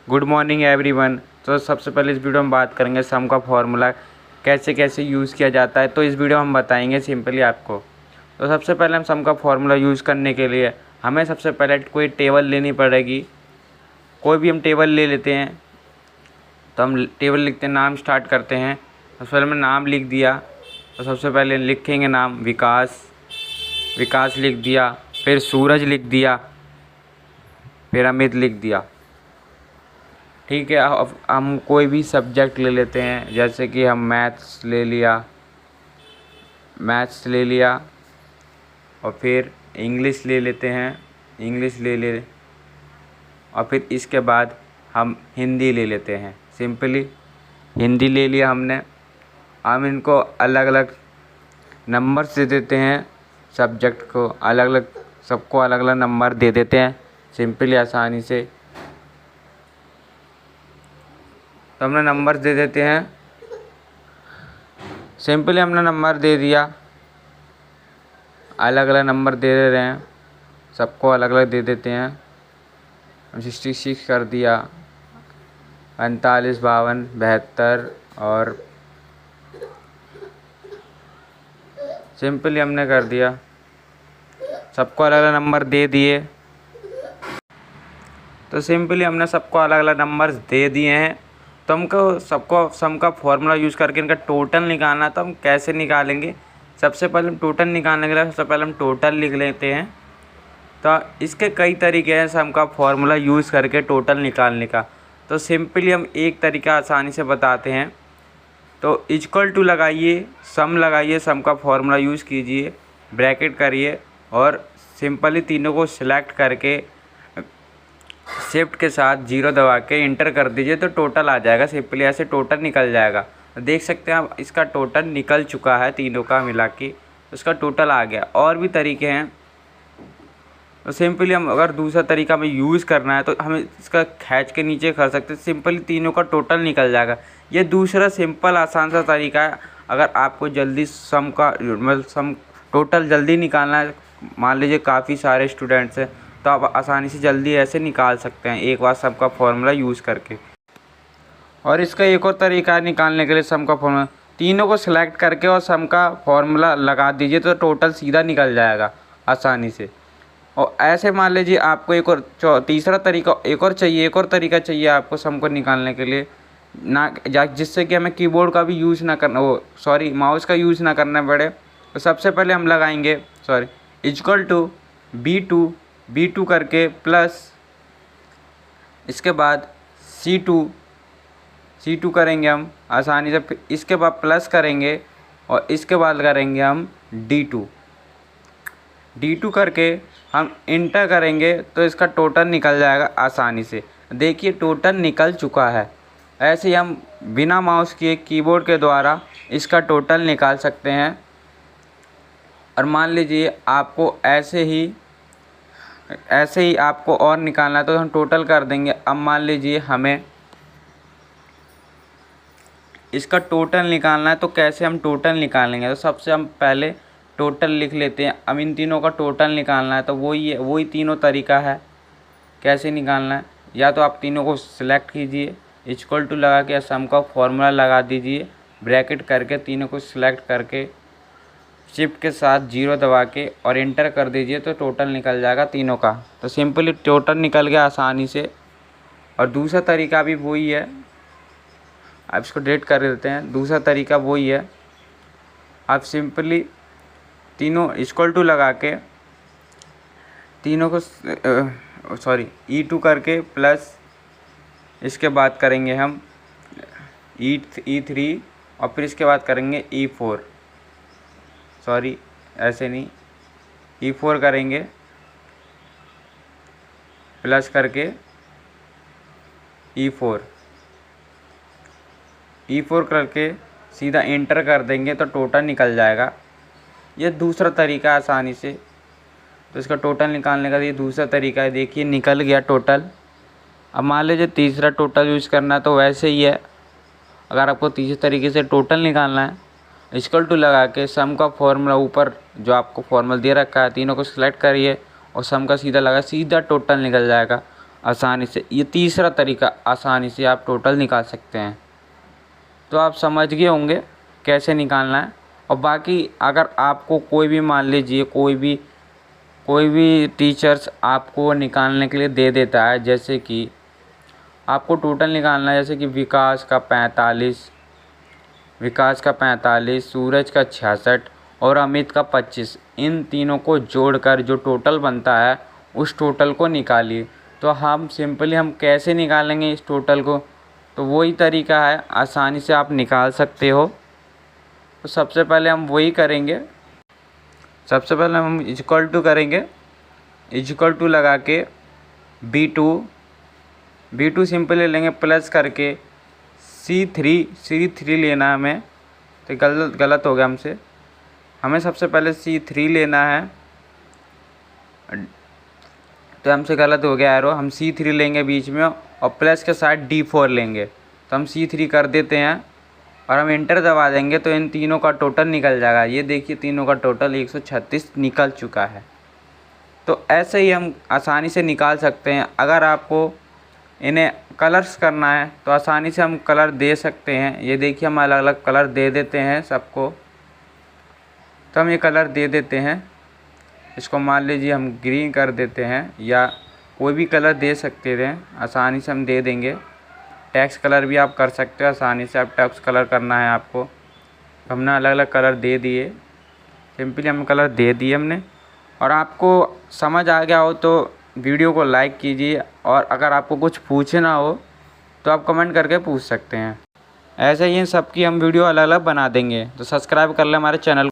Good morning everyone. तो सबसे पहले इस वीडियो में बात करेंगे सम का फॉर्मूला कैसे कैसे यूज़ किया जाता है। तो इस वीडियो में हम बताएंगे सिंपली आपको। तो सबसे पहले हम सम का फॉर्मूला यूज़ करने के लिए हमें सबसे पहले कोई टेबल लेनी पड़ेगी। कोई भी हम टेबल ले लेते हैं। तो हम टेबल लिखते हैं, नाम स्टार्ट करते हैं। सबसे पहले मैंने नाम लिख दिया। तो सबसे पहले लिखेंगे नाम विकास, विकास लिख दिया। फिर सूरज लिख दिया, फिर अमित लिख दिया। ठीक है, अब हम कोई भी सब्जेक्ट ले लेते हैं, जैसे कि हम मैथ्स ले लिया और फिर इंग्लिश ले लेते हैं, इंग्लिश ले और फिर इसके बाद हम हिंदी ले लेते हैं। सिंपली हिंदी ले लिया हमने। हम इनको अलग अलग नंबर से देते हैं, सब्जेक्ट को अलग अलग, सबको अलग अलग नंबर दे देते हैं सिंपली आसानी से। तो हमने नंबर दे देते हैं, सिंपली हमने नंबर दे दिया, अलग अलग नंबर दे रहे हैं, सबको अलग अलग दे देते हैं। 66 कर दिया, 45, 52, 72 और सिंपली हमने कर दिया, सबको अलग अलग नंबर दे दिए। तो सिंपली हमने सबको अलग अलग नंबर्स दे दिए हैं। तो हमको सबको सम का फॉर्मूला यूज़ करके इनका टोटल निकालना। तो हम कैसे निकालेंगे? सबसे पहले हम टोटल निकालने के लिए सबसे पहले हम टोटल लिख लेते हैं। तो इसके कई तरीके हैं सम का फॉर्मूला यूज़ करके टोटल निकालने का। तो सिंपली हम एक तरीका आसानी से बताते हैं। तो इक्वल टू लगाइए, सम का फॉर्मूला यूज़ कीजिए, ब्रैकेट करिए और सिंपली तीनों को सिलेक्ट करके शिफ्ट के साथ 0 दबा के इंटर कर दीजिए तो टोटल आ जाएगा। सिंपली ऐसे टोटल निकल जाएगा। देख सकते हैं आप, इसका टोटल निकल चुका है, तीनों का मिला के उसका टोटल आ गया। और भी तरीके हैं। तो सिंपली हम अगर दूसरा तरीका हमें यूज़ करना है तो हमें इसका खींच के नीचे कर सकते हैं, सिंपली तीनों का टोटल निकल जाएगा। ये दूसरा सिंपल आसान सा तरीका है। अगर आपको जल्दी सम टोटल जल्दी निकालना है, मान लीजिए काफ़ी सारे स्टूडेंट्स हैं, तो आप आसानी से जल्दी ऐसे निकाल सकते हैं एक बार सम का फॉर्मूला यूज़ करके। और इसका एक और तरीका है निकालने के लिए सम का फॉर्मूला, तीनों को सिलेक्ट करके और सम का फॉर्मूला लगा दीजिए तो टोटल सीधा निकल जाएगा आसानी से। और ऐसे मान लीजिए आपको एक और तीसरा तरीका एक और तरीका चाहिए आपको सम को निकालने के लिए, ना जिससे कि हमें कीबोर्ड का भी यूज़ ना करना, माउस का यूज़ ना करना पड़े। तो सबसे पहले हम लगाएंगे इक्वल टू B2 करके प्लस, इसके बाद C2 करेंगे हम आसानी से। फिर इसके बाद प्लस करेंगे और इसके बाद करेंगे हम D2 करके हम इंटर करेंगे तो इसका टोटल निकल जाएगा आसानी से। देखिए टोटल निकल चुका है। ऐसे ही हम बिना माउस के कीबोर्ड के द्वारा इसका टोटल निकाल सकते हैं। और मान लीजिए आपको ऐसे ही आपको और निकालना है तो हम टोटल कर देंगे। अब मान लीजिए हमें इसका टोटल निकालना है तो कैसे हम टोटल निकालेंगे? तो सबसे हम पहले टोटल लिख लेते हैं। अब इन तीनों का टोटल निकालना है तो वही तीनों तरीका है कैसे निकालना है। या तो आप तीनों को सिलेक्ट कीजिए, इक्वल टू लगा के सम का फॉर्मूला लगा दीजिए, ब्रैकेट करके तीनों को सिलेक्ट करके शिफ्ट के साथ 0 दबा के और इंटर कर दीजिए तो टोटल निकल जाएगा तीनों का। तो सिंपली टोटल निकल गया आसानी से। और दूसरा तरीका भी वही है, आप इसको डिलीट कर देते हैं। दूसरा तरीका वही है, आप सिंपली तीनों इक्वल टू लगा के तीनों को E2 करके प्लस, इसके बाद करेंगे हम E3 और फिर इसके बाद करेंगे E4, ऐसे नहीं, E4 करेंगे प्लस करके E4 करके सीधा इंटर कर देंगे तो टोटल निकल जाएगा। ये दूसरा तरीका आसानी से। तो इसका टोटल निकालने का ये दूसरा तरीका है। देखिए निकल गया टोटल। अब मान लीजिए तीसरा टोटल यूज़ करना है तो वैसे ही है। अगर आपको तीसरे तरीके से टोटल निकालना है, इक्वल टू लगा के सम का फॉर्मूला ऊपर जो आपको फॉर्मूला दे रखा है तीनों को सिलेक्ट करिए और सम का सीधा लगा, सीधा टोटल निकल जाएगा। आसानी से। ये तीसरा तरीका, आसानी से आप टोटल निकाल सकते हैं। तो आप समझ गए होंगे कैसे निकालना है। और बाकी अगर आपको कोई भी, मान लीजिए कोई भी टीचर्स आपको निकालने के लिए दे देता है, जैसे कि आपको टोटल निकालना है, जैसे कि विकास का 45, सूरज का 66 और अमित का 25, इन तीनों को जोड़कर जो टोटल बनता है उस टोटल को निकालिए। तो हम कैसे निकालेंगे इस टोटल को, तो वही तरीका है, आसानी से आप निकाल सकते हो। तो सबसे पहले हम वही करेंगे। सबसे पहले हम इक्वल टू करेंगे, इक्वल टू लगा के B2 सिंपल ले लेंगे, प्लस करके C3 लेना है हमें। तो गलत हो गया हमसे, हमें सबसे पहले C3 लेना है, तो हमसे गलत हो गया एरो। हम C3 लेंगे बीच में और प्लस के साथ D4 लेंगे। तो हम C3 कर देते हैं और हम इंटर दबा देंगे, तो इन तीनों का टोटल निकल जाएगा। ये देखिए तीनों का टोटल 136 निकल चुका है। तो ऐसे ही हम आसानी से निकाल सकते हैं। अगर आपको इन्हें कलर्स करना है तो आसानी से हम कलर दे सकते हैं। ये देखिए हम अलग अलग कलर दे देते हैं सबको। तो हम ये कलर दे देते हैं, इसको मान लीजिए हम ग्रीन कर देते हैं, या कोई भी कलर दे सकते थे, आसानी से हम दे देंगे। टेक्स्ट कलर भी आप कर सकते हो, आसानी से आप टेक्स्ट कलर करना है आपको। तो हमने अलग अलग कलर दे दिए, सिंपली हम कलर दे दिए हमने। और आपको समझ आ गया हो तो वीडियो को लाइक कीजिए, और अगर आपको कुछ पूछना हो तो आप कमेंट करके पूछ सकते हैं। ऐसे ही इन सब की हम वीडियो अलग अलग बना देंगे। तो सब्सक्राइब कर लें हमारे चैनल।